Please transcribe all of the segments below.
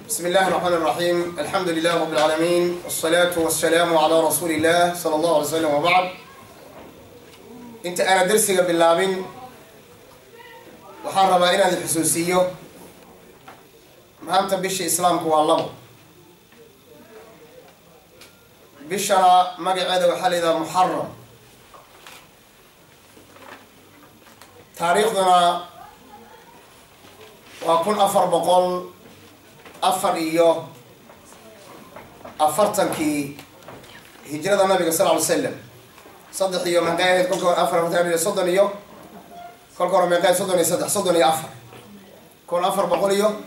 بسم الله الرحمن الرحيم. الحمد لله رب العالمين، والصلاة والسلام على رسول الله صلى الله عليه وسلم. وبعد، انت انا درسك باللابين وحان ربا إناد الحسوسية مهمتا بشي إسلامك والله بشرى مقعد وحال إذا محرم. تاريخنا وكن أفر بقول أفر إيوه أفرتنكي هجرة النبي صلى الله عليه وسلم صدق إيوه من قاعد كل كور أفر فتعمل صدق إيوه كل كور من قاعد صدق يصدق صدق أفر كل أفر بقول إيوه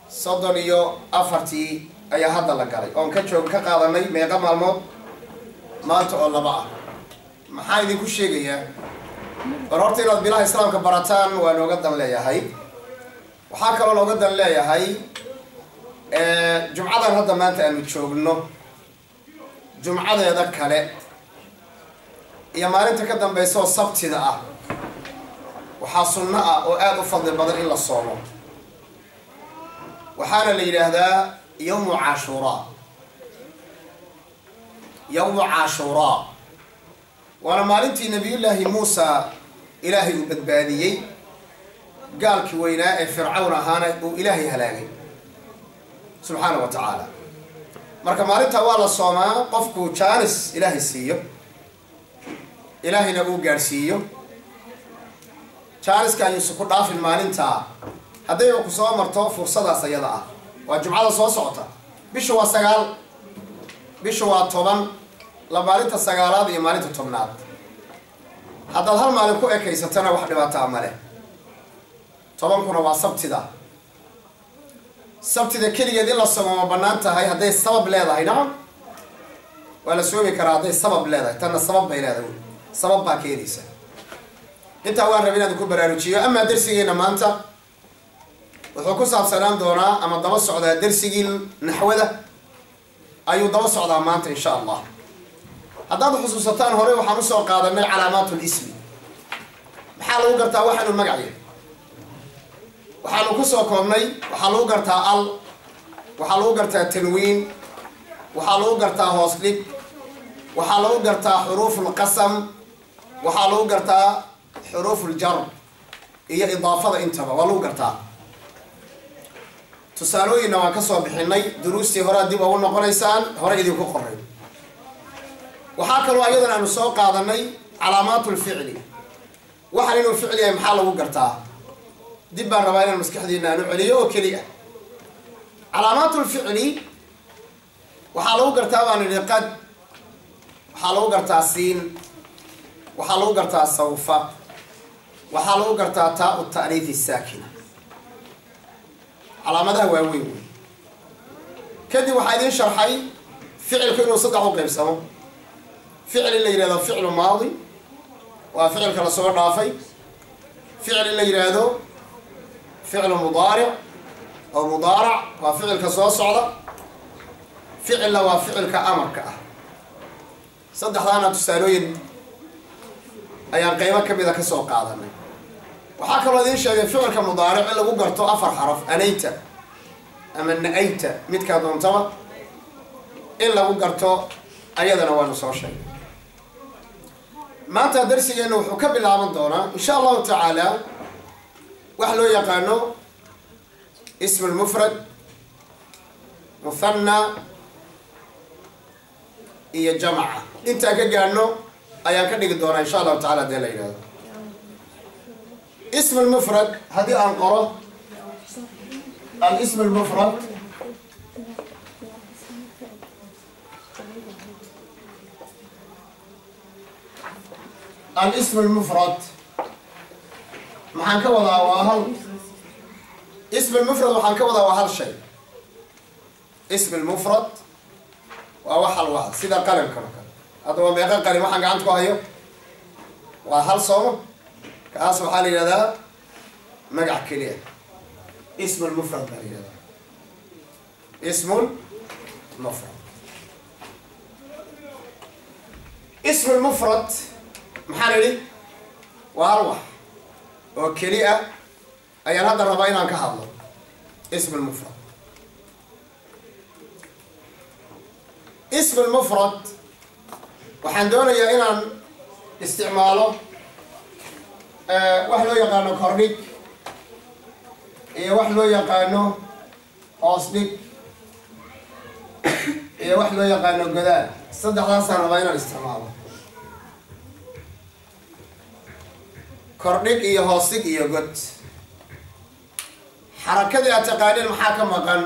صدق إيوه أفرتي أي هذا اللي قالي أون كتشو كقاضي ميقا معلومات ما أنت الله بقى ما حايدي كل شيء يا قررت إنه بالله إسلام كبرتان وأنا قدم لي هاي وحاكر الله قدم لي هاي جمعة هذا ما أنت المتشوقنه جمعة يدك عليه يا ما أنت قدم بيسوى السبت ذا وحاصلنا وآد فضل البدر إلا الصوم وحان الليل هذا يوم عاشوراء يوم عاشوراء وأنا مالنتي نبي الله موسى إلهي بدباديي قال كويناء فرعون هانا وإلهي هلاقي سبحانه وتعالى marka maalinta waa la soomaa qofku chance ilaahay siiyo ilaahayna uu gaarsiiyo chance ka ayuu ku dhaafin maalinta haday uu ku soo marto fursadaas ayada ah waa jumcada soo socota bishu waa 9 bishu waa 10 la maalinta 9aad iyo maalinta 10aad hadda hal maalin ku ekeysatana wax dhibaato ma leh 10 kuna waa sabtida sabtida kaliya in la soomo banaan tahay haday sabab leedahay nacam wala soomi karaa haday sabab leedahay tan sabab bay leedahay sabab baa keenaysa inta waan rabinaa ku baraarujiyo ama darsigeena maanta wuxuu ku saabsanaan doonaa ama daba socdaa darsigii naxwada ayuu daba socdaa maanta insha Allah haddaad xusuusataan hore waxaan u soo qaadanay calaamatul ismi maxaa lagu gartaa waxaanu magaciyo waxaanu ku soo koobnay waxa lagu gartaa al waxa lagu gartaa tanwiin waxa lagu gartaa hoos dhig waxa lagu gartaa xuruuful qasam waxa lagu gartaa xuruuful jar iyo idaafada intaba waa lagu gartaa tusaalooyina waan ka soo bixinay duruustii hore dib ugu noqonaysaan hore idinku qoray waxa kale oo ayadana aanu soo qaadanay calaamatul fi'li waxa inuu ficil yahay maxaa lagu gartaa dib baan rabaa inaan maskaxdiina aanu celiyo oo kaliya calaamatul fi'li waxa lagu gartaa baan idin qad waxa lagu gartaa siin waxa lagu gartaa sawfa waxa lagu gartaa taa'u ta'niif as-saakina calaamadaha waa weyn kadib waxa idin sharxay ficilku inuu saddex u qaybsamo ficil la yiraahdo ficil maadi waa ficilka la soo dhaafay ficil la yiraahdo فعل مضارع أو مضارع وفعل كصوصعة فعل وفعل كأمر كأه صدق أنا تسألين أيام قيمة كبيرة كسوق قاعدنا وحكى الذين شيء فعل كمضارع إلا وقرته أفر حرف أنيت أما نأيت مت كادون تما إلا وقرته أيضا وأنا صار شيء ما تدرسي إنه حكم العمل دونا إن شاء الله تعالى وحلو يقانو اسم المفرد مثنى إيا جمعة انت كجانو ايا كدغ دونا ان شاء الله تعالى دي ليلاد اسم المفرد هذه انقره الاسم المفرد الاسم المفرد maxaan ka wadaa waa hal ism al-mufrad waxaan ka wadaa waa hal shay ism al-mufrad waa wax hal wax sida qalinka hada waa meeqa qalin waxaan gacanta ku hayo waa hal soomo kaas waxa la yiraahdaa magac kaliya ism al-mufrad baa la yiraahdaa ism al-mufrad ism al-mufrad maxaa la yiri waa hal wax oo kaliya ayaan hadda rabaa inaan ka hadlo اسم المفرد اسم المفرد waxaan doonayaa inaan isticmaalo wax loo yaqaano kordhig iyo wax loo yaqaano hoos dhig iyo wax loo yaqaano godaal saddexdaasaan rabaa inaan isticmaalo kordhig iyo hoos dhig iyo god xarakadii aad taqaaneen maxaa ka maqan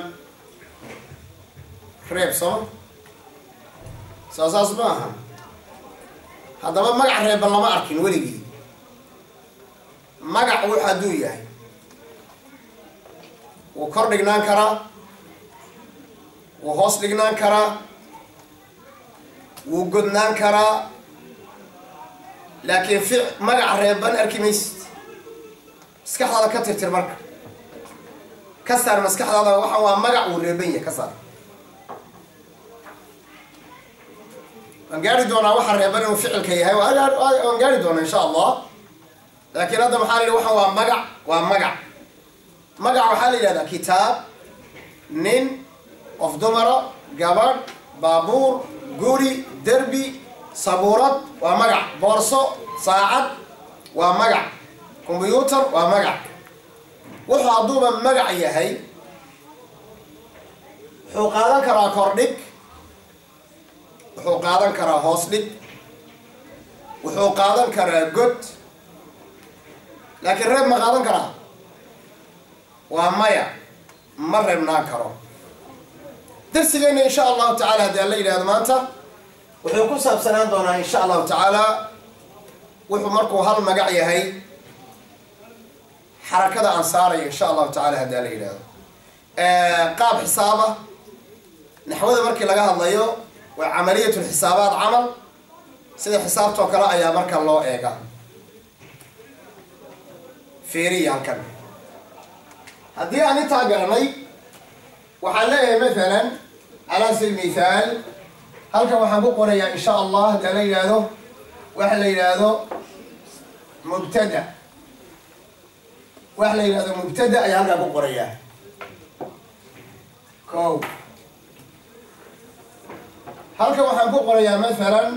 reeb soo saas maaha haddaba magac reeban lama arkin weligii magac wuxuu hadduu yahay wuu kor dhignaan karaa wuu hoos dhignaan karaa wuu godnaan karaa laakiin magac reeban arki maysid maskaxdaada ka tirtir marka ka saar maskaxdaada waxa waa magac uu reeban yahay ka saar waan gaari doonaa waxa reeban inuu ficilka yahay waan gaari doonaa insha allah laakiin hadda maxaa la yidhi waxa waa magac magac waxaa la yidhahdaa kitaab nin qof dumara gabadh baabuur guri derbi sabuurad waa magac boorso saacad waa magac combyuutar waa magac wuxuu hadduuba magac yahay wuxuu qaadan karaa kordhig wuxuu qaadan karaa hoos dhig wuxuu qaadan karaa god laakiin reeb ma qaadan karaa waa maya ma reebnaan karo darsigeenna insha allahu tacaala haddii aan la yidhahdo maanta wuxuu ku saabsanaan doonaa insha allahu tacaala wuxuu markuu hal magac yahay xarakada aan saarayo insha allahu tacaala haddii aan la yidhahdo qaab xisaaba naxwada markii laga hadlayo waa camaliyatu lxisaabaat camal sida xisaabtoo kale ayaa marka loo eega fiiriya halkan haddii aan intaa garanay waxaan leeyahay maalan calaa sabiil mithaal halkan waxaan ku qorayaa insha allah haddii la yidhaahdo waxa la yidhaahdo mubtada waxa la yidhahdo mubtada ayaa halkaa ku qorayaa kow halkan waxaan ku qorayaa maalan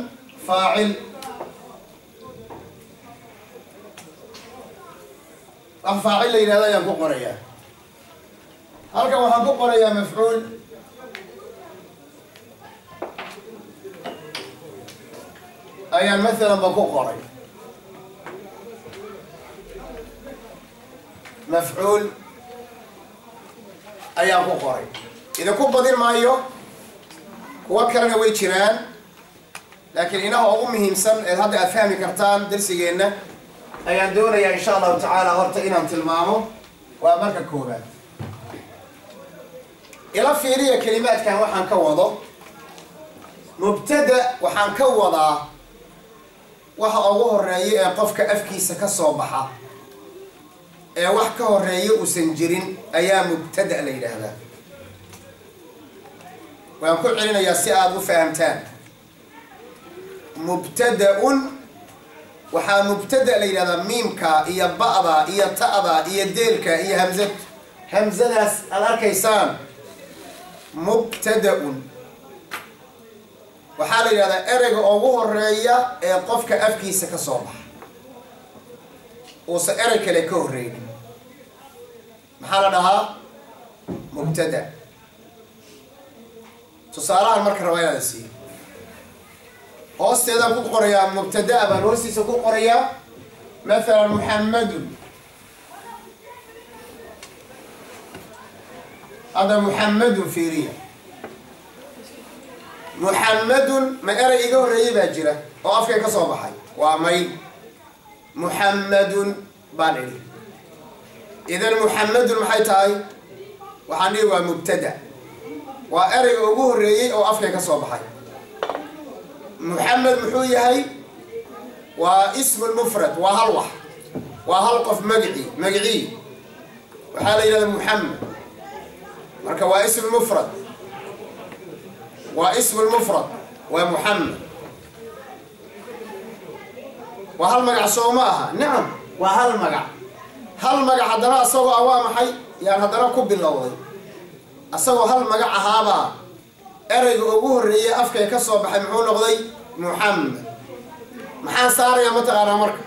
faacil wax faacil la yidhahdo ayaan ku qorayaa halkan waxaan ku qorayaa mafcuul ayaan maalan ba ku qoray mafcuul ayaan ku qoray idinku badin maayo kuwa kalena way jiraan laakiin inaha ugu muhiimsan ee hadda aad fahmi kartaan darsigeenna ayaan doonayaa insha allahu tacaala horta inaan tilmaamo waa marka koobaad ila fiiriya kelimaadkan waxaan ka wado mubtada waxaan ka wadaa waxa ugu horeeya ee qofka afkiisa ka soo baxa ee wax ka horeeya uusan jirin ayaa mubtada la yidhaahdaa waan ku celinayaa si aada u fahamtaan mubtada-un waxaa mubtada la yidhahdaa miimka iyo ba'da iyo ta'da iyo deelka iyo hamsadaas aada arkaysaan mubtada-un waxaa la yidhahdaa ereyga ugu horeeya ee qofka afkiisa ka soo baxa uusan erey kale ka horreynin maxaa la dhahaa mubtada tusaalahan marka rabaa inaada siiyo hoosteedaan ku qorayaa mubtada baan hoostiisa ku qorayaa maalan muxammadun hadda muxammadun fiiriya muxammadun ma erey iga horreeyey baa jira oo afkay ka soo baxay waa may muxammadun baan idhi idan muxammadun maxay tahay waxaan dhihi waa mubtada waa ereyga ugu horreeyey oo afkay ka soo baxay muxamed muxuu yahay waa ismu lmufrad waa hal wax waa hal qof magacii waxaa la yidhahda muxamed marka waa ismu mufrad waa ismu lmufrad waa muxamed waa hal magac soo ma aha nacam waa hal magac haddana asagoo ah waa maxay yaan haddana ku bilowday asagoo hal magac ahaabaa erayga ugu horreeyay afkay ka soo baxay muxuu noqday muxamed. maxaan saarayaa mataqaanaa marka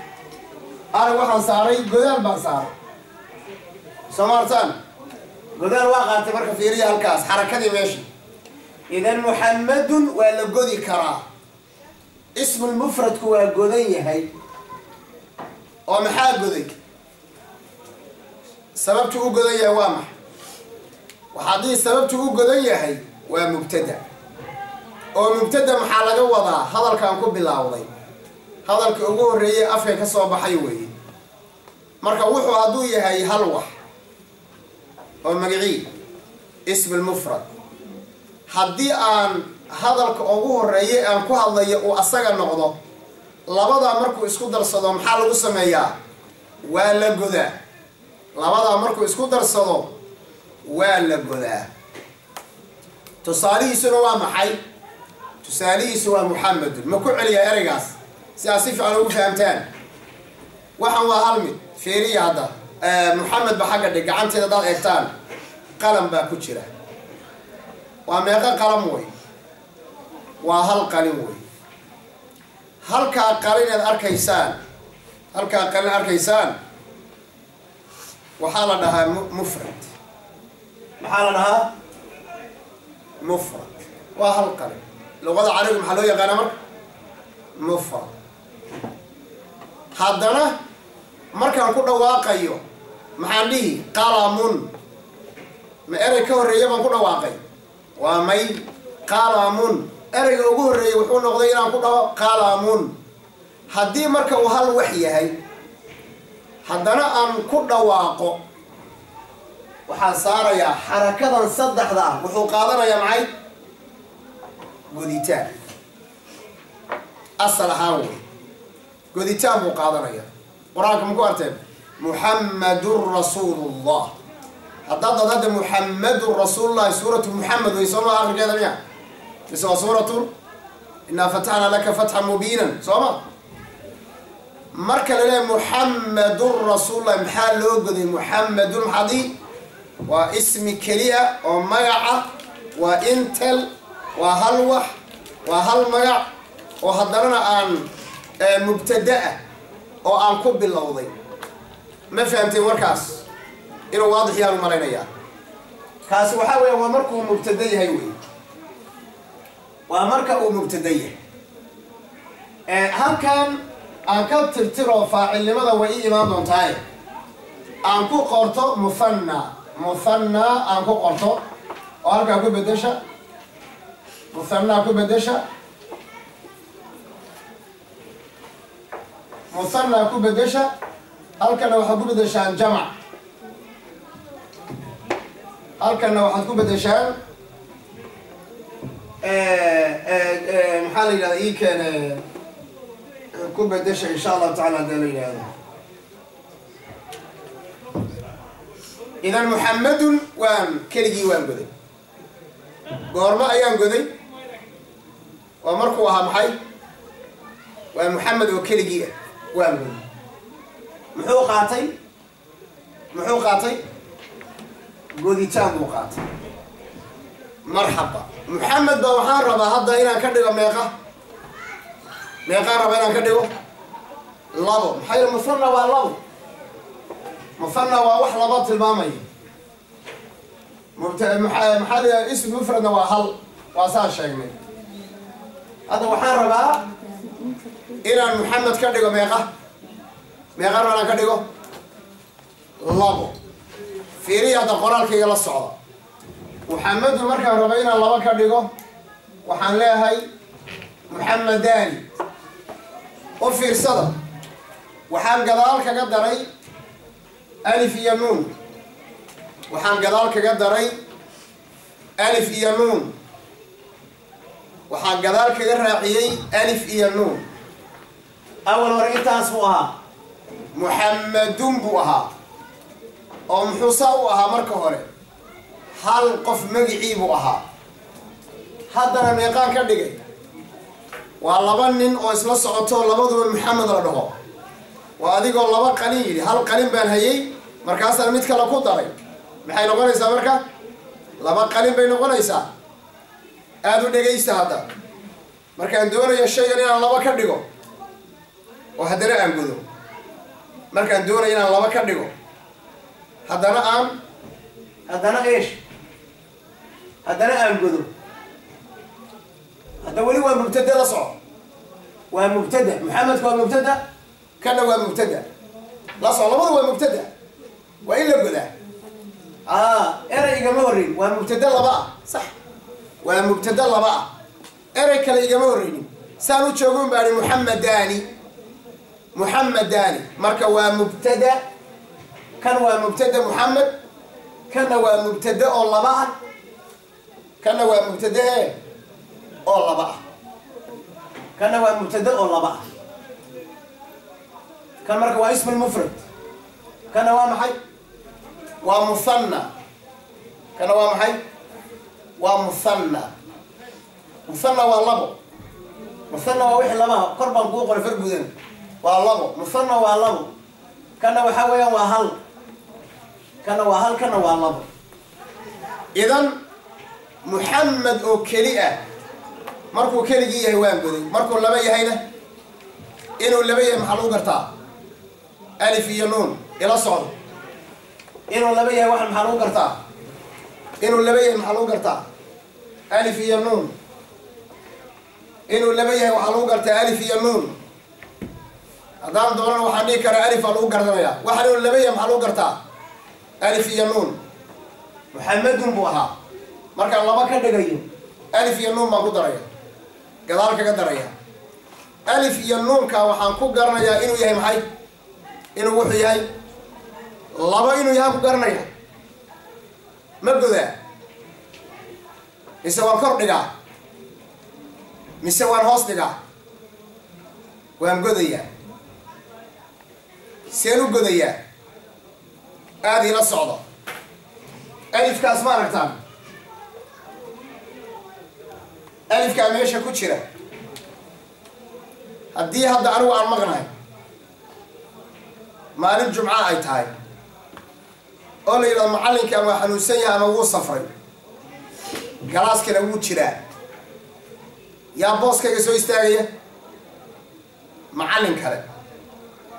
arag waxaan saaray godaal baan saaray soo maartaan godaal waa qaatay marka fiiriya halkaas xarakadii meesha idan muxamedun waa la godi karaa ismul mufradku waa godan yahay oo maxaa goday sababtu u godan yahay waa maxay waxaadii sababtu u godan yahay waa mubtada oo mubtada maxaa laga wadaa hadalkan ku bilaawday hadalka ugu horreeyay afka ka soo baxay weeye marka wuxuu hadduu yahay hal wax oo magacii ismul mufrad haddii aan hadalka ugu horreeyay aan ku hadlayo uu asaga noqdo labadaa markuu isku darsado maxaa lagu sameeyaa waa la godaa labadaa markuu isku darsado waa la godaa tusaalihiisuna waa maxay tusaalihiisu waa muxamedun ma ku celiyaa ereygaas si aad si fiican ugu fahamtaan waxaan waa hal mid fiiriya hadda muxamed ba xagga dhig gacanteeda haddaad eegtaan qalam baa ku jira waa meeqa qalam wey waa hal qalin wey halkaa qalin aad arkaysaan halkaa qalin arkaysaan waxaa la dhahaa mufrad maxaa la dhahaa mufrad waa hal qalin luqada carabiga maxaa loo yaqaana marka mufrad haddana markaan ku dhawaaqayo maxaan dhihi qalamun ma erey ka horreeya baan ku dhawaaqay waa may qalamun ereyga ugu horreeyay wuxuu noqday inaan ku dhaho qalamun haddii marka uu hal wax yahay haddana aan ku dhawaaqo waxaan saarayaa xarakadan saddexda ah wuxuu qaadanayaa maxay goditaan asal ahaan wey goditaan buu qaadanaya qur-aanka ma ku arteen muxammadun rasuulullah haddaad hadda muxammadun rasuulullahi suuratu muxamed wey sooma akhrigeeda miya mise waa suuratu innaa fataxnaa laka fatxan mubiinan sooma marka la leeyahay muxammadun rasuulullahi maxaa loo goday muxammadun maxaadii waa ismi keliya oo magaca waa intel waa hal wax waa hal magac oo haddanana aan mubtada-a oo aan ku bilowday ma fahamteen warkaas inuu waadix yaanu malaynayaa kaasi waxaa weya waa markuu mubtada yahay wey waa marka uu mubtada yahay halkan aan ka tirtiro faacilnimada way ii imaan doontaaye aan ku qorto muhanna aan ku qorto oo halkaa ku bedesha muhanna ku bedesha muhanna ku bedesha halkana waxaad ku bedeshaan jamac halkana waxaad ku bedeshaan maxaa la yidhahda ii keene ku bedesha insha allahu tacala hadii la yidhahdo idan muxamedun waan keligii waan goday goormo ayaan goday waa markuu ahaa maxay waa muxamed oo keligii ah waan goday muxuu qaatay goditaan buu qaatay marxaba muxamed baa waxaan rabaa hadda inaan ka dhigo meeqaan rabaa inaan ka dhigo labo maxaa yidhi musanna waa labo musanna waa wax laba tilmaamaya maxaa la ism mufradna waa hal waa saa sheegnay hadda waxaan rabaa inaan muxamed ka dhigo meeqaan rabaa inaan ka dhigo labo fiiriya hadda qoraalkayga la socda muxamedun markaan raba inaan laba ka dhigo waxaan leeyahay muxamedani u fiirsada waxaan gadaal kaga daray alif iyo nuun waxaan gadaal kaga daray alif iyo nuun waxaan gadaal kaga raaciyey alif iyo nuun awal hore intaas buu ahaa muxamedun buu ahaa oo muxuu saa u ahaa marka hore hal qof magicii buu ahaa haddana meeqaan ka dhigay waa laba nin oo isla socoto labaduba maxamed la dhaho waa adigoo laba qalin yidhi hal qalin baan hayay markaasaan mid kale ku daray maxay noqonaysaa marka laba qalin bay noqonaysaa aad u dhegaysta hadda markaan doonayo shaygan inaan laba ka dhigo oo haddana aan godo markaan doonayo inaan laba ka dhigo haddana eesh haddana aan godo hadda weli waa mubtada la soco waa mubtada maxamedka waa mubtada kana waa mubtada la soco labadu waa mubtada waa in la godaa erey igama horreyn waa mubtada laba ah sax waa mubtada laba ah erey kale igama horreynin saan u joogun baani muxamadani marka waa mubtada kan waa mubtada muxamed kana waa mubtada oo laba ah kana waa mubtada oo laba ah kana waa mubtada oo laba ah kan marka waa ism mufrad kana waa maxay waa musanna kana waa maxay waa musanna waa labo musanna waa wixii labaha kor baan kuu qoray far gudan waa labo musanna waa labo kana waxa weeyaan waa hal kana waa hal kana waa labo idan muxamed oo keli ah markuu keligii yahay waan goday markuu laba yahayna inuu laba yahay maxaa lagu gartaa alif iyo nuun ila socdo inuu laba yahay waxan maxaa lagu gartaa inuu laba yahay maxaa lagu gartaa alif iyo nuun inuu laba yahay waxaa lagu gartaa alif iyo nuun haddaan doonana waxaan dhihi karaa alif aa lagu gardanayaa waxaan inuu laba yahay maxaa lagu gartaa alif iyo nuun muxamedun buu ahaa markaan laba ka dhigayo alif iyo nuun baan ku daraya gadaal kaga daraya alif iyo nuunka waxaan ku garanayaa inuu yahay maxay inuu wuxuu yahay laba inuu yahay ku garanaya ma godaa mise waan kor dhigaa mise waan hoos dhigaa waan godayaa seen u godayaa aada ila socdo alifkaas ma aragtaan alifkaa meesha ku jira haddii hadda anigu aan maqnahay maalin jumca ay tahay oo la yidhahdo macallinka ama xanuunsan yahay ama wuu safray galaaskana wuu jiraa yaa booskayga soo istaagaya macallin kale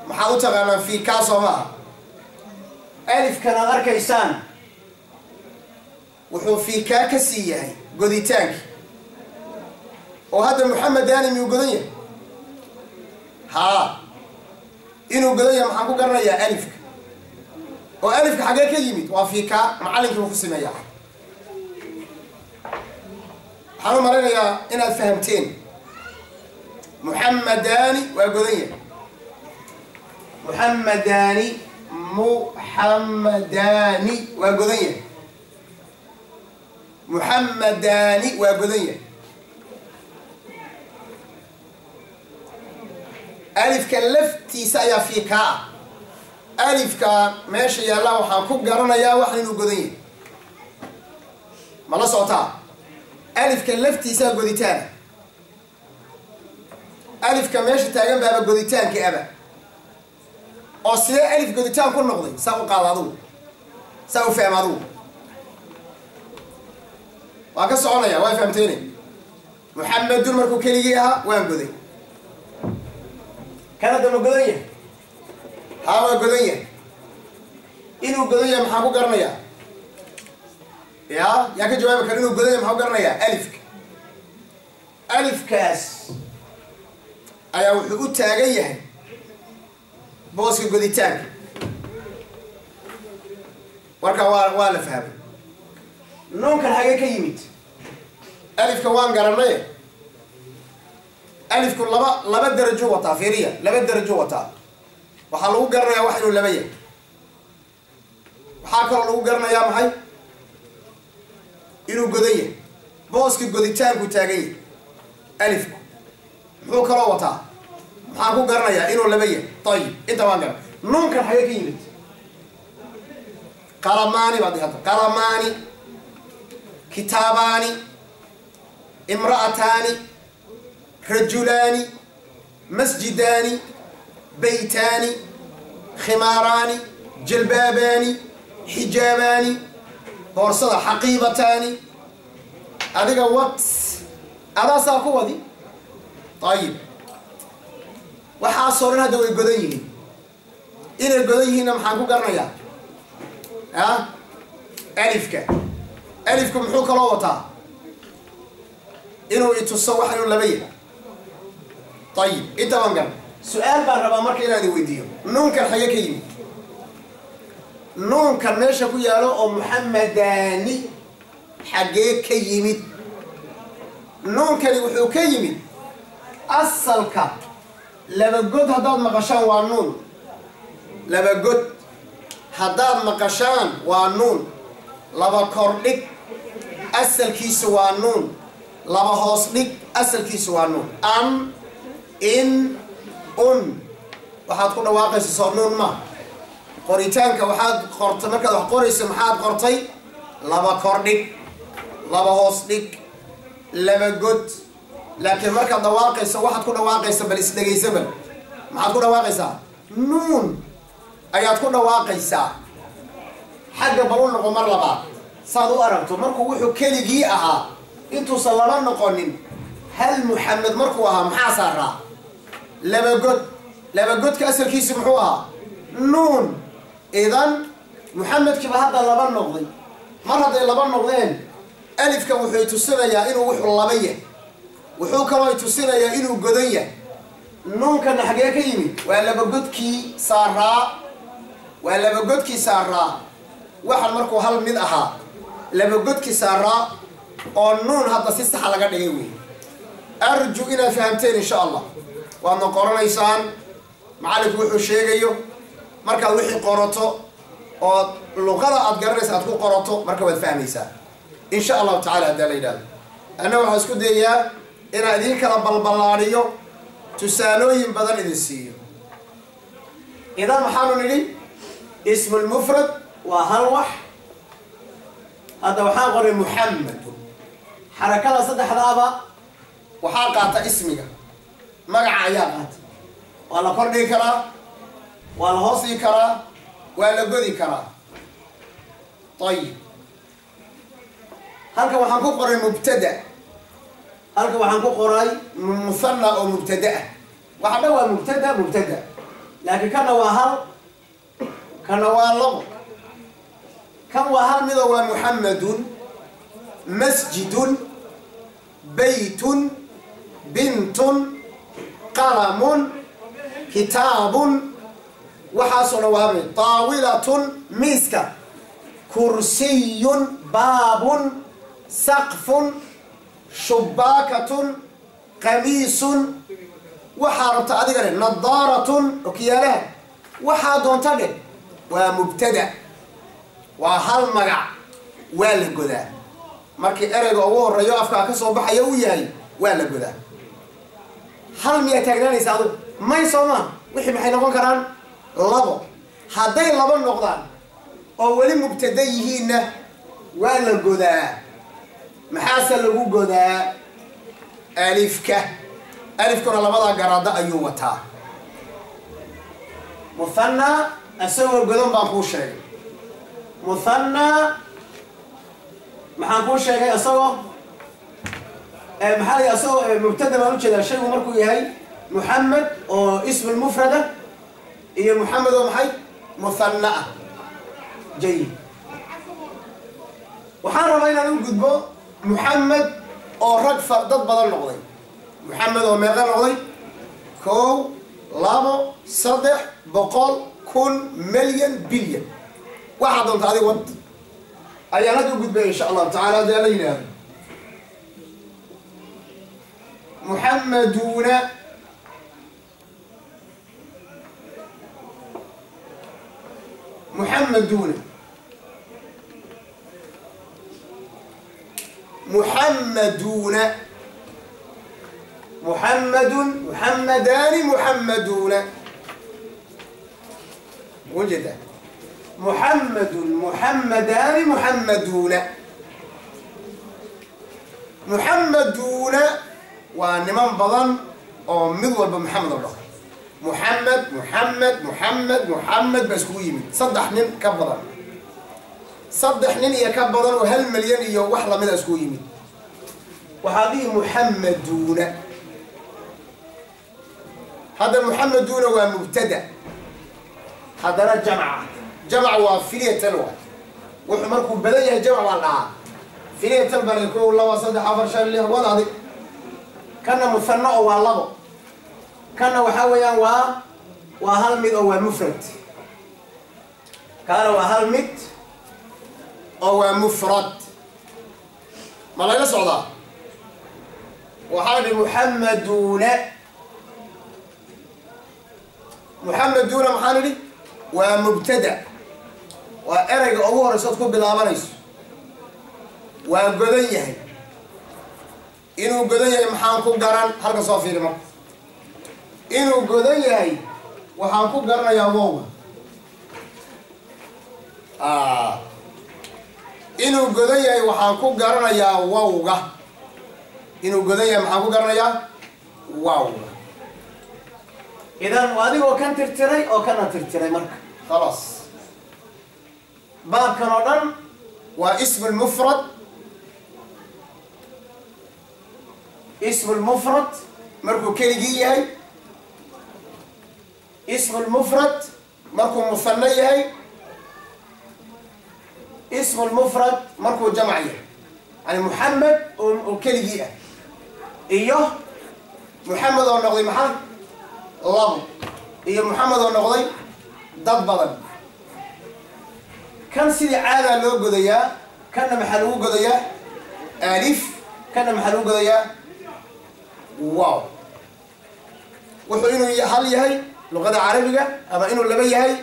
maxaad u taqaanaan fii kaasoo ma aha alifkan aad arkaysaan wuxuu fii kaa ka sii yahay goditaanki oo hadda muxamedani miyuu godan yahay haa inuu godan yahay maxaan ku garanayaa alifka oo alifka xaggee ka yimid waa fii kaa macallinkii buu ku sameeyaa waxaan u malaynayaa inaad fahamteen muxamedani waa godan yahay muxamedani waa godan yahay muxamedani waa godan yahay alifka laftiisa ayaa fii kaa ah alifka meesha yaallaa waxaan ku garanayaa wax inuu godan yahay ma la socotaa alifka laftiisaa goditaana alifka meesha taagan baaba goditaanka aba oo sidee alif goditaan ku noqday saa u qaada adugu saa u faham adugu waan ka soconaya waa fahamteyne muxamedun markuu keligii ahaa waan goday kanada ma godan yahay haa waa godan yahay inuu godan yahay maxaan ku garanayaa yaa ka jawaabi kara inuu godan yahay maxaan ku garanayaa alifka alifkaas ayaa wuxuu u taagan yahay booska goditaanka marka waa la fahmay nuunkan xagee ka yimid alifka waan garanay alifku laba darajo wataa fiiriya laba darajo wataa waxaa lagu garanayaa wax inuu laba yahay waxaa kaloo lagu garanayaa maxay inuu godan yahay booska goditaanku taagan yahay alifku muxuu kaloo wataa maxaan ku garanayaa inuu laba yahay ayib inta waan garan nuunkan xagee ka yimid qalamaani baad hadda qalamaani kitaabaani imra'ataani rajulaani masjidaani beytaani khimaaraani jalbaabaani xijaabaani boorsada xaqiibataani adiga wat أنا ساكودي طيب وحاصلنا هذا ويقدين إن القدين هنا محاكو قرنيا ها ألفك محوك لوطا إنه يتصوح إنه لبيه طيب إنت وانقل سؤال بقى مركي إلى هذه ويديو نون كان حيا كيمي نون كان ماشي كو يالو أو محمداني حقيق كيمي نون كان يوحو كيمي أصلك لما قد هداد مقشان وانون لما قد هداد مقشان وانون لما كورلك أصل كيس وانون لما هوصلك أصل كيس وانون أم إن أن waxaad ku dhawaaqaysa soonuun ma qoritaanka waxaad qortay markaad wax qorayso maxaad qortay laba kordhig laba hoos dhig laba god laakiin markaad dhawaaqayso waxaad ku dhawaaqaysa bal isdhageysaba maxaad ku dhawaaqaysaa nuun ayaad ku dhawaaqaysaa xagga bal u noqo mar labaad saad u aragto markuu wuxuu keligii ahaa intuusan laba noqonin hal muxamed markuu ahaa maxaa saaraa laba god لما قلت كأسر كيس محوها نون إذن محمد كيف هذا لبن نقضي مرة هذا لبن نقضين ألف كوحي تسنى يا إنه وحو اللبية وحو كوحي تسنى يا إنه قدية نون كان حقيقة كيمي ولا بقولت كي سارة ولا بقولت كي سارة واحد مركو هل من أها لما قلت كي سارة النون هذا سيست حلقة دقيقة أرجو إلى فهمتين إن شاء الله وأن قرن إنسان معلك وحو شيغيو marka wixii qorato oo luqada aad garanaysa aad ku qorato marka waad fahmaysaa insha Allah ta'ala daleeyda ana waxa isku dayaa in aan idin kala balbalaariyo tusaalooyin badan idin siiyo idan waxaanu nidhi ismu al-mufrad wa hal wax hada waxaan qoray Muhammad xarakada saddexdaaba waxa qaata ismiga magaca ayaa qaata wala kordhi kara ولا هوصي كرا ولا قدي كرا طيب هلك وحنكو قراي مبتدا هلك وحنكو قراي مثنى او مبتدا وحده هو مبتدا لكن كان وهل كم وهل مذ هو محمد مسجد بيت بنت قلم كتاب وحاصل وهمي طاولة ميسكا كرسي باب سقف شباكة قميص وحارة أدقر نظارة وكياله وحادون تقل ومبتدأ وهل مقع والقدا markii erayga ugu horeeyo afka ka soo baxay uu yahay waa la gudaa hal miya taagnaanaysa adu may sooma wixii maxay noqon karaan labo haday laba noqdaan oo wali mubtada yihiinna waa la godaa maxaa lagu godaa alifkuna labada garaada ayuu wataa musanna asawir godan baan ku sheegay musanna maxaan ku sheegay asagoo maxaa asagoo mubtada baan u jeedaa shaygu markuu yahay muhammad oo ism al-mufrada iyo muhammad oo maxay musanna jayid waxaan rabaa inaan u gudbo muhammad oo rag dad badan noqday muhammad oo meeqa noqday 1 2 3 boqol kun milyan bilyan waxa doonta adiga wad ayaan hadda u gudbay insha Allah ta'ala dalayna muhammaduna محمدون محمد محمدان محمدون وجد محمد محمدان محمدون محمدون ونمان بضن أو مذول بمحمد الله محمد بس كويمي صدح نين كبضن صدح نين يا كبضن وهل مليان يا وحلا من اسكويمي وهذه محمدون. هذا محمدون ومبتدأ. هذا جمع وفيلية تلوى. وحمركم بدأ جمع والله. فيلية تلبى يكون الله وصدق عبر شان الله وضع كان مثنى والله. كان وحويا وهلمد أو مفرد. كان وهلمد أو مفرد. ما لا يصعد. وهذا محمدون. محمدون محللي ومبتدأ. وأرجع أول رصدكم بالعمليس. وقديه. إنه قديه محانكم قرن حركة صافية ما. إنه قديه وحانكم قرن يا واو. إنه قديه وحانكم قرن يا واو. إنه قديه محانكم قرن يا واو. إذا وهذه وكان ترتري أو كان ترتري مرك خلاص. باب كنودن واسم المفرد. اسم المفرد مركو كليجي هي. اسم المفرد مركو مثنى هي. اسم المفرد مركو جمعي. يعني محمد وكليجي. إيوه محمد ونقضي محمد. الله إيه محمد ونقضي ضد بدن. كان سيدي عادة لو قضية كان محلو قضية ألف كان محلو قضية واو. وحينو هل يهي لغة عربية أما إنه لبي يهي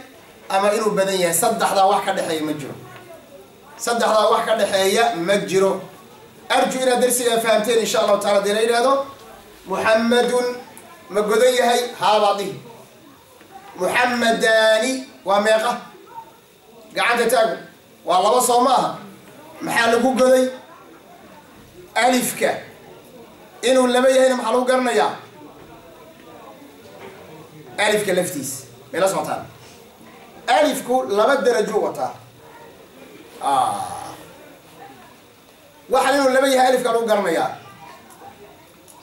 أما إنه بدنية صدح ذا واحد حي مجرو. صدح ذا واحد حي مجرو. أرجو إلى درسي فهمتين إن شاء الله تعالى دينا هذا. محمد مقضية هي هابطي. محمداني وميقة. قاعدة تاكل والله بصومها محل قوقضي ألف ك إنه اللي بيه هنا محلو قرنا يا ألف كلفتيس بلا صوتان ألف كو لبدر جوته واحد إنه اللي بيه ألف كلو قرنا يا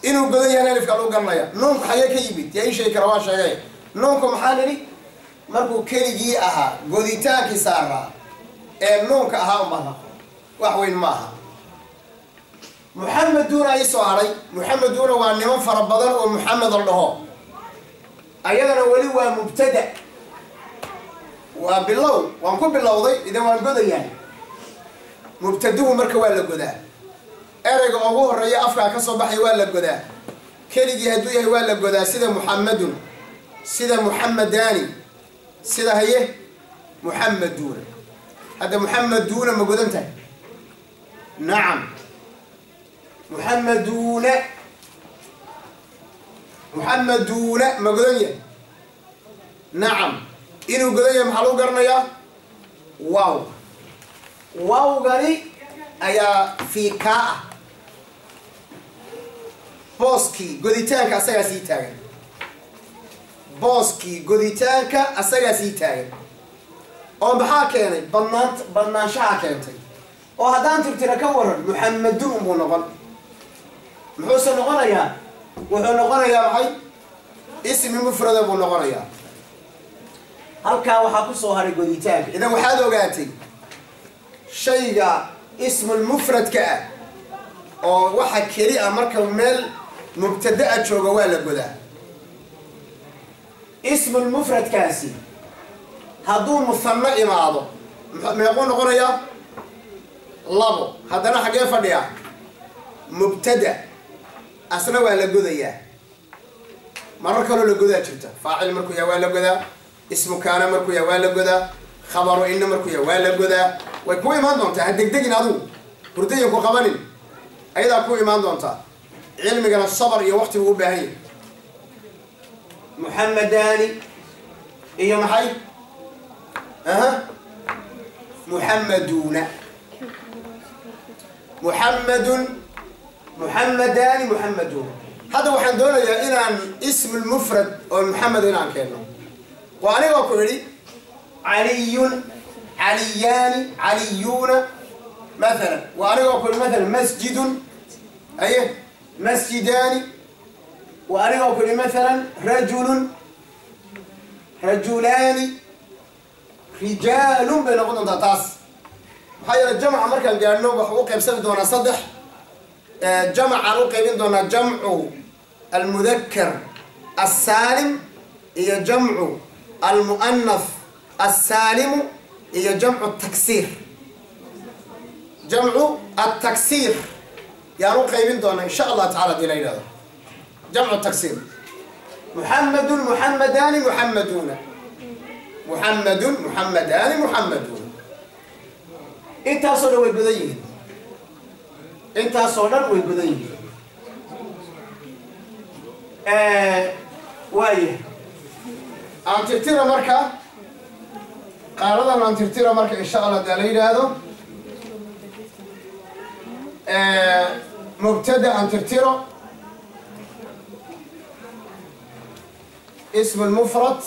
إنه قضي هنا ألف كلو قرنا يا نونك حياة كيبت يا إيش يكرواش جاي نونكم حالني markuu keligii ahaa goditaankii saaraa ee nuunka ahaa uma wax weyn maaha. muxameduuna ay soo haray. muxameduuna waa niman fara badan oo muxamed la dhaho. ayadana weli waa mubtada. waa bilow waan ku bilowday idan waan godayaa. mubtaduhu marka waa la godaa. erayga ugu horeeya afka ka soo baxay waa la godaa. keligii hadduu yahay waa la godaa sida muxamedun sida muxamedani سيدا هي محمدون. هذا محمدون مقدمته. نعم محمدون محمدون مقدمية. نعم إنه قدمية محلو قرنا يا واو. واو قالي أيا في كاء بوسكي قديتانك أسيا سيتاك بوسكي قديتانكا أساقا سيتاين oo maxaa keenay badnaanshaha keentay oo haddaan tirtira ka waran muxamedun buu noqon. muxuuse noqonayaa wuxuu noqonayaa maxay ismi mufrada buu noqonayaa. halkaa waxaa ku soo haray goditaanka. idan waxaad ogaatay shayga ismul mufradka ah oo waxa keli ah marka meel mubtada'a jooga waa la godaa. اسم المفرد كاسي هدو مثنى إماضو ما يقول نقول يا لابو هذا أنا حاجة فديا مبتدأ أصلا ولا جذية مرة كانوا لجذا شفته فاعل مركو يا ولا جذا اسمه كان مركو يا ولا جذا خبره إنه مركو يا ولا جذا ويكون إيمان دونته هدك دقين هذو بردي يكون قبلين أيضا كون إيمان دونته علم كان الصبر يا وقت هو بهاي محمداني إيه محي محمدون محمدان محمدون هذا وحن دولة يا إن اسم المفرد أو محمد هنا كأنه وأنا أقول لي علي عليان عليون مثلا وأنا أقول مثلا مسجد أيه مسجدان وأنا أقول مثلا رجلان رجال بين قلنا تاس هاي الجمع مركز جانو بحقوق بسبب دونا صدح جمع عروق بين دونا جمع المذكر السالم هي جمع المؤنث السالم هي جمع التكسير جمع التكسير يا روق بين دونا إن شاء الله تعالى دينا هذا جمع التكسير محمد محمدان محمدون محمد محمدان محمدون انت صدر ويبدين انت صدر ويبدين وايه انت ترى مركه قالوا انت ترى مركه ان شاء الله دليل هذا مبتدا انت ترى اسم المفرد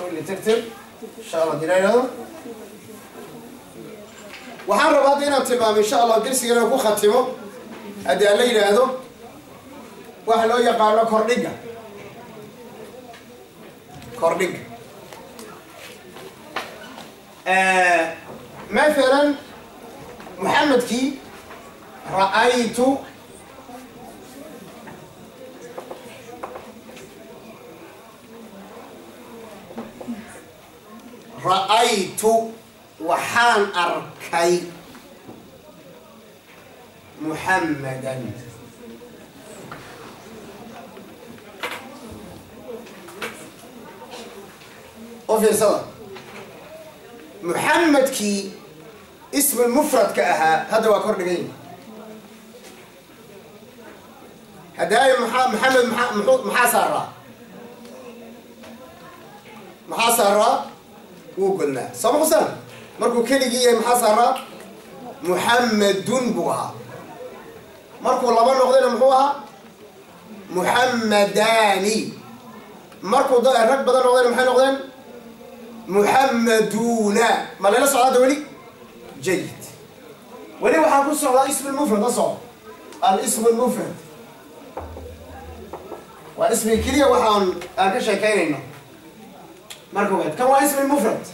اللي تكتب ان شاء الله دينا هذا وحان رباطينا تمام ان شاء الله درسي انا كو ختمه ادي الليل هذا waxa loo yaqaan kordhiga مثلا محمد كي رأيت وحان أركي محمدا وفي صلاة محمد كي اسم المفرد كأها هذا وكر نجين هدايا محمد محاسرة وقلنا صباح وسلام مركو كليجي محاسرة محمد بوها مركو لما نقدر محوها محمداني مركو ده الرك بدل نقدر محمد محمدون ما لنا صعاد ولي جيد ولي وحنقول صعاد اسم المفرد أصعد الاسم المفرد واسم كلية وحن أكشة كيننا مركو بعد كم هو اسم المفرد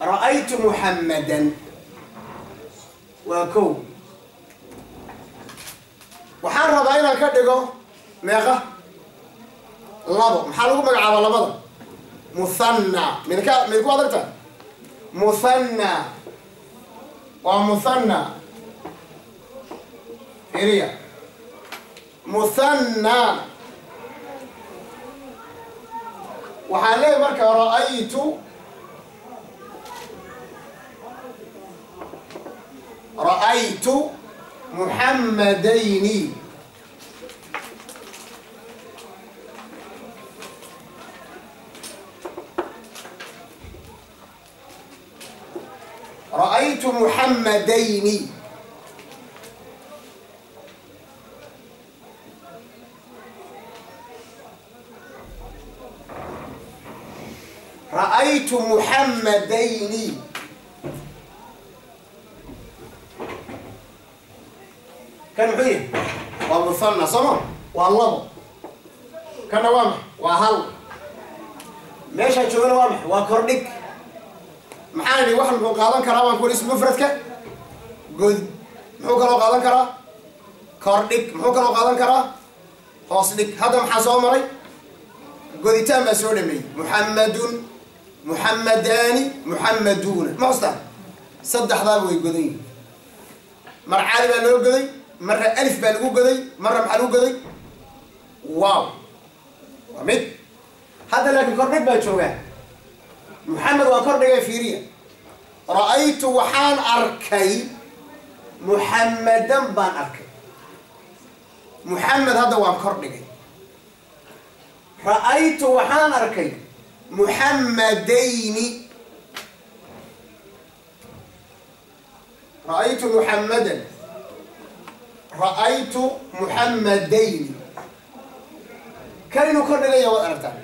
رأيت محمدا وكو وحان رضاينا كدقو ميغا لابو محالوكو مقعابا لابضا مثنى من كو أدرتا مثنى ومثنى إريا مثنى وحالي مركا رأيت محمدين رأيت محمدين رأيت محمدين كان حين ومثنى صمم والله كان وامح وهل ماشي هتشوفون وامح وكردك محاني واحد من قادن كرا وان كل اسم مفردك قد محو كلو قادن كرا كردك محو كلو قادن كرا خاصدك هذا محاسو مري قد تام مسؤول مي محمد محمدان محمدون ما أصلا صدق ضابو يقضي مرة عالي بلو قضي مرة ألف بلو قضي مرة محلو قضي واو ومد هذا لكن كردك بلشوه محمد وكردك فيريا رأيت وحان أركي محمدا بان أركي محمد هذا وان كردك رأيت وحان أركي محمدين رأيت محمدا رأيت محمدين كانوا كردك يا وأرتان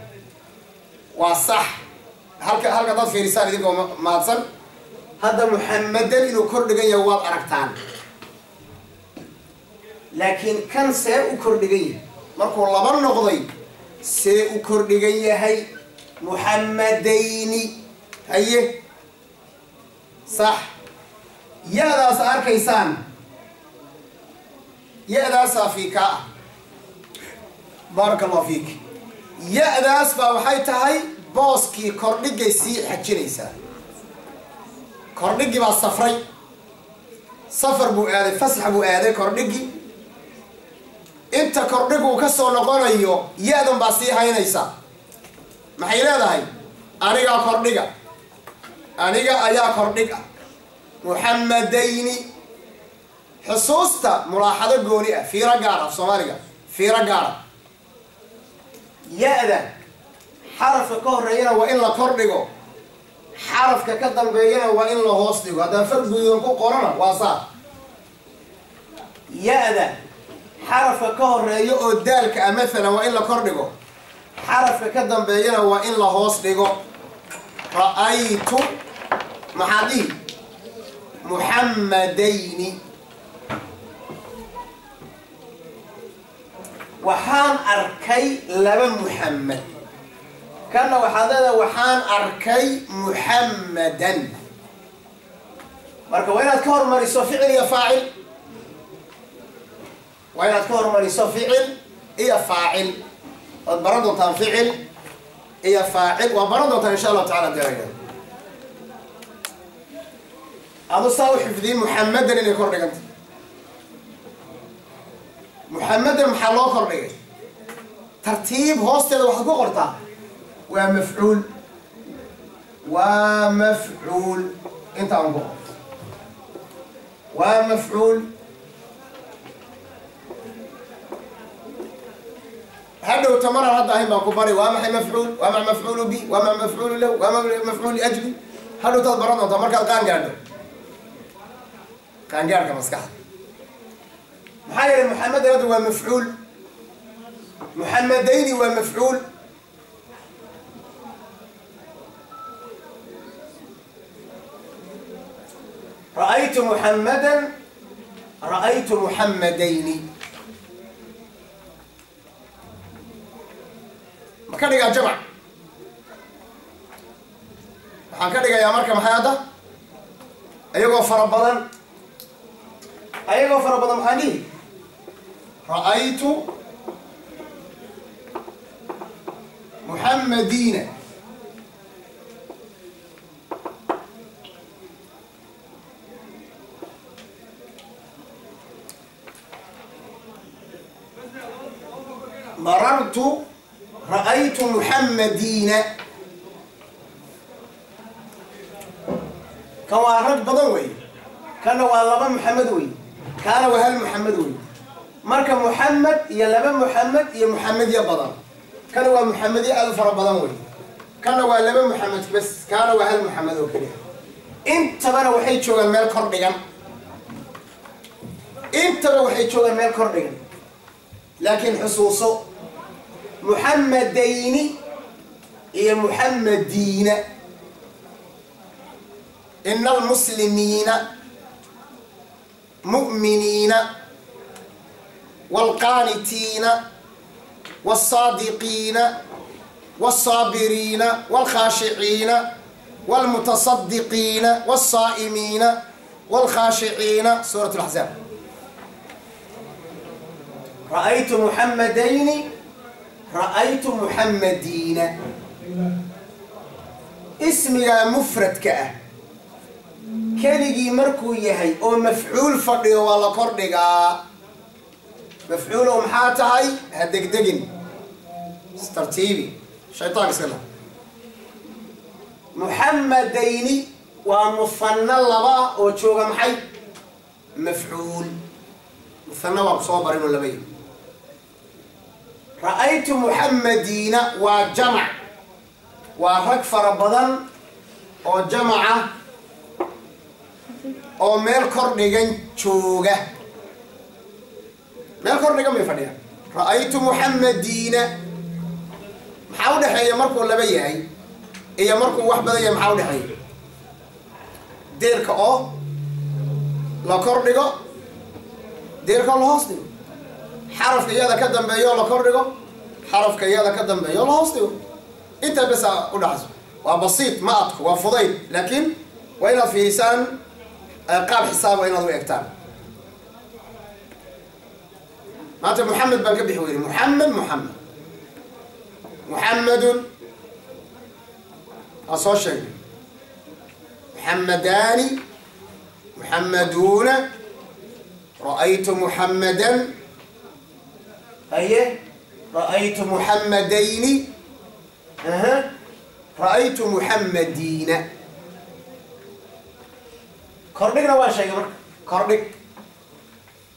وصح هل ضد في رسالة ديكم ما تصل هذا محمدا إنه كردجية واد أركتان لكن كان ساء كردجية مركو الله بنقضي ساء كردجية هي محمدين هي صح يا ذا صار كيسان يا ذا صافيك بارك الله فيك يا ذا أسباب وحيتهاي بوسكي كردجي سي حكينيسا كردجي بالصفري صفر بو آذي فسح بو آذي كردجي انت كردجي وكسو نقونيو يادن باسي هاينيسا maxay leedahay aniga kordhiga aniga ayaa kordhiga muhammadayni xusuusta mulaaxado gooni ah fiira gaar ah Soomaaliga fiira gaar yaada xarafka ka horeeyana waa in la kordhigo xarafka ka dambeeyana waa in la hoos dhigo haddaan farqigan ku qorana waa saa yaada xarafka ka horeeyo oo daalka ah mesela waa in la kordhigo حرف كدم بينا وإن لهوس ديغو رأيت محادي محمدين وحان أركي لبا محمد كان وحادة وحان أركي محمدا مركا وين أذكر مريسو فعل يا فاعل وين أذكر مريسو فعل يا فاعل برضو تنفعل هي فاعل وبرضو إن شاء الله تعالى درجة هذا صاوي حفظين محمدا اللي يكون رجعت محمدا محلو كرجع ترتيب هوستل وحقوق قرطة ومفعول انت عنقو ومفعول هذا وتمر هذا هم كباري وما مفعول وما مفعول به وما مفعول له وما مفعول لأجله هذا تبرنا تمر كان قاعد كمسكح محايا محمد هذا هو مفعول محمدين هو مفعول رأيت محمدا رأيت محمدين ما كان يقع جمع ما كان يقع يا مركب هذا أيوة فربضا محاني رأيت محمدين مررت رأيت محمدين كما رد بدوي كان والله محمد وي كان وهل محمد وي مركب محمد يا لبا محمد يا محمد يا بدر كان هو محمد يا ألف بدوي كان هو لبا محمد بس كان وهل محمد وكذا انت بنا وحيد شو المال كرديان انت بنا وحيد شو المال كرديان لكن حصوصه محمدين يا محمدين إن المسلمين مؤمنين والقانتين والصادقين والصابرين والخاشعين والمتصدقين والصائمين والخاشعين سورة الأحزاب رأيت محمدين رأيت محمدين اسمي مفرد كأه كلجي مركو يهي أو مفعول فقري ولا قردقا مفعول ومحاتهاي هدك دقن استرتيبي شيطان يسألها محمدين ومثنى اللبا وشوغا محي مفعول مثنى وبصوبر ولا بين رأيت محمدين وجمع وهكفر بدن وجمع oo meel kor dhigan jooga meel kor dhigan ma fadhiya ra'aytu muhammadiina maxaa u dhaxeeya markuu laba yahay iyo markuu wax badan yahay maxaa u dhaxeeya deerka oo la kordhigo deerka oo la hoos dhigo xarafka iyada ka dambeeyo la kordhigo xarafka iyada ka dambeeyo la hoos dhigo inta bas u dhaxayso waa basiit ma adku waa fudayd laakiin waa inaad fiirisaan qaab xisaab inaad u eegtaan maanta محمد baan ka bixi weyne محمد محمد asoo sheegay محمدان محمدون رأيت محمدا أيه رأيت محمدين رأيت محمدين كردقنا waa sheegay marka kordhig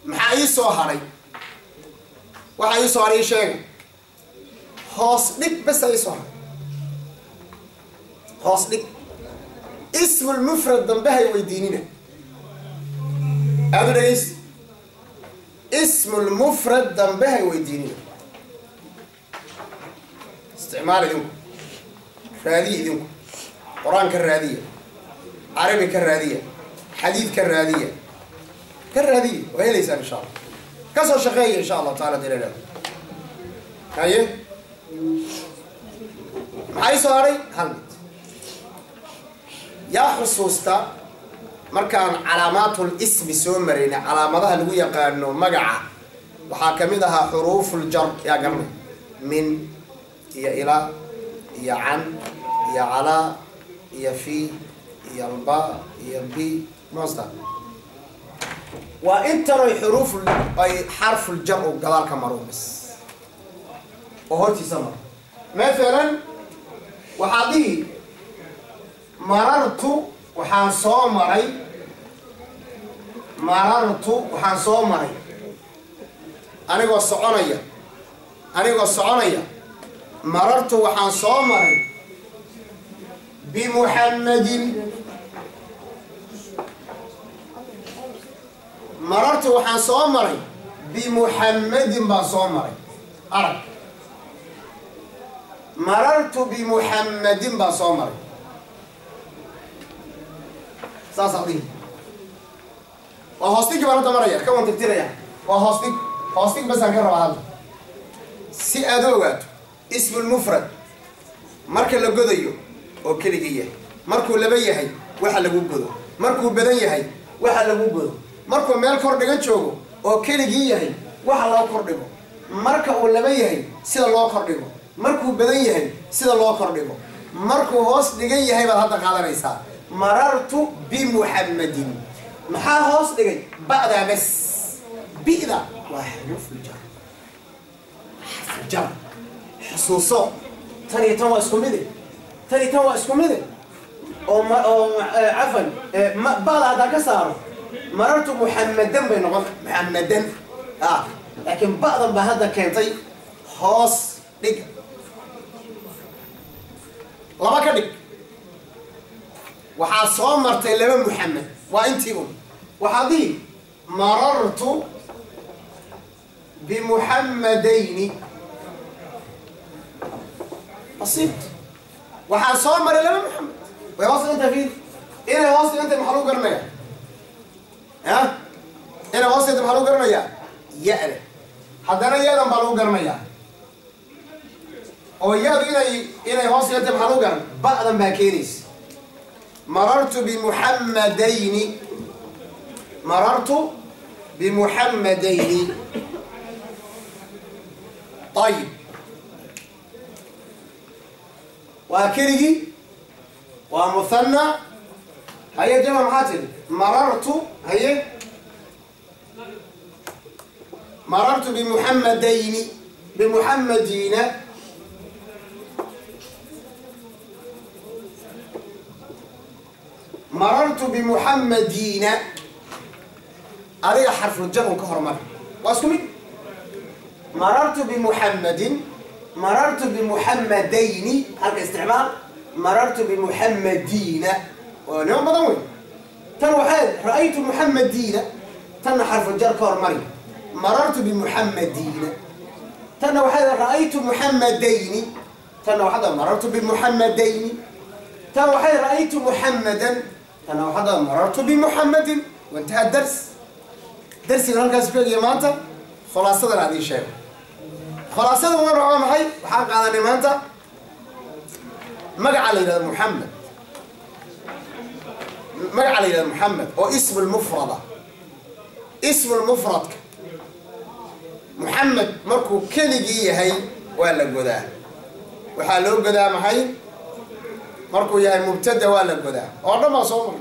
maxaa ii soo haray waxa ii soo haray sheegay hoos dhig bas ii soo haray hoos dhig اسم المفرد ضمبها يويديننا هذا ليس اسم المفرد ضمبها يويديننا استعمال ذنكم رادية ذنكم قرآن كالرادية عربي كالرادية حديث كالرادية وهي ليس إن شاء الله كسر شقية إن شاء الله تعالى دلالة هاي معي صاري هلمت يا حصوصتا مركان علامات الاسم سومرين علاماتها لو يقانو مقعة waxaa kamid aha حروف الجر يا قرن من يا إلى يا عن يا على يا في يا الباء يا بي مصدر وانت روي حروف اي حرف الجر وقال كمرون بس وهوتي سمر مثلا وحاضي مررت وحان صومري أنا صعونية مررت وحان صومري بمحمد مررت وحان صومري بمحمد بصومري أرد مررت بمحمد بصومري ساسقدي وهوستيك بارد مريا كمان تكتيريا وهوستيك بس هنكرر هذا سي أدوات اسم المفرد مركل لجوديو أو كليجية مركو لبيه هي واحد لجودو مركو بدنيه هي واحد لجودو مركو مال كوردجان شوجو أو كليجية هي واحد لا كوردجو مركو لبيه هي سيد الله كوردجو مركو بدنيه هي سيد الله كوردجو مركو هوست دجيه هي بعد هذا قادر رئيسها مررت بمحمد محا هوس دغاي بعد بس بيدا وحروف الجر حرف الجر حصوصو تاني توا اسكو ميدي او عفوا بعد هذا كسر مررت محمدا بينهم محمدا لكن بعض بهذا كانتي هوس دغ لما كدغ waxaa soo martay laba محمد وانتي وحاضي مررت بمحمدين بسيط waxaa soo maray laba محمد ويوصل انت فين انا واصل انت محلو قرنيا انا واصل انت محلو قرنيا يأله حدنا يأله محلو قرنيا او يأله الى واصل انت محلو قرن بعد ما كينيس مررت بمحمدين طيب وأكرهي ومثنى هيا جمع محاتل مررت بمحمدين مررت بمحمدين هذا حرف الجر كهرمر واسكمي مررت بمحمدين هذا استعمال مررت بمحمدين ونعم بضوي تنوحاد رأيت محمدين تن حرف الجر كهرمر مررت بمحمدين تنوحاد رأيت محمدين تنوحاد مررت بمحمدين تنوحاد رأيت محمدا أنا وحدة مررت بمحمد وانتهى الدرس. درسي هون كان سبيل يمانتا خلاصة هذه الشيء. خلاصة وين رأى معي وحق على يمانتا مقع على محمد. مقع على محمد واسم المفردة. اسم المفرد محمد مركو كلجي هي ولا جدا. وحلو جدا معي مركو يا مبتدأ ولا جدا. أنا ما صومر.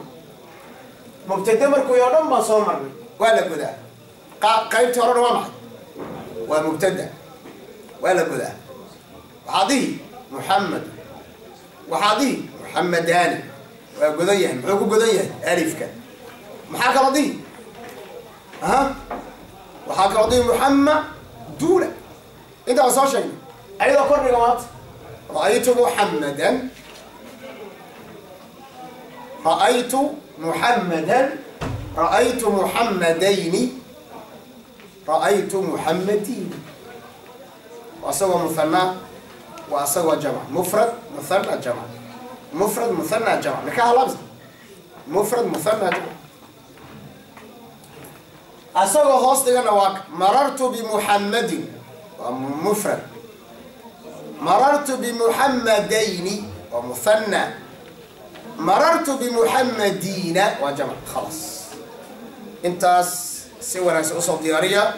مبتدأ مركو يا ما صومر. ولا جدا قيد ترى واحد ومبتدأ ولا جدا وهذه محمد وهذه محمداني وجديه محوك جديه ألف كان محاك رضي ها وحاك رضي محمد دولة أنت أصلا شيء أيضا كل رجوات رأيت محمدا رأيت محمدا رأيت محمدين رأيت محمدين وأسوى مثنى وأسوى جمع مفرد مثنى جمع مفرد مثنى جمع نكاح لفظ مفرد مثنى جمع أسوى هوست نواك مررت بمحمد ومفرد مررت بمحمدين ومثنى مررت بمحمدين وجمع خلاص انت سوى ناس أصل ديارية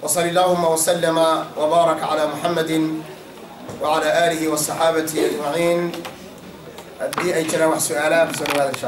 وصلى اللهم وسلم وبارك على محمد وعلى آله والصحابة أجمعين. أدي أي كلام سؤالات بسؤال هذا إن شاء الله.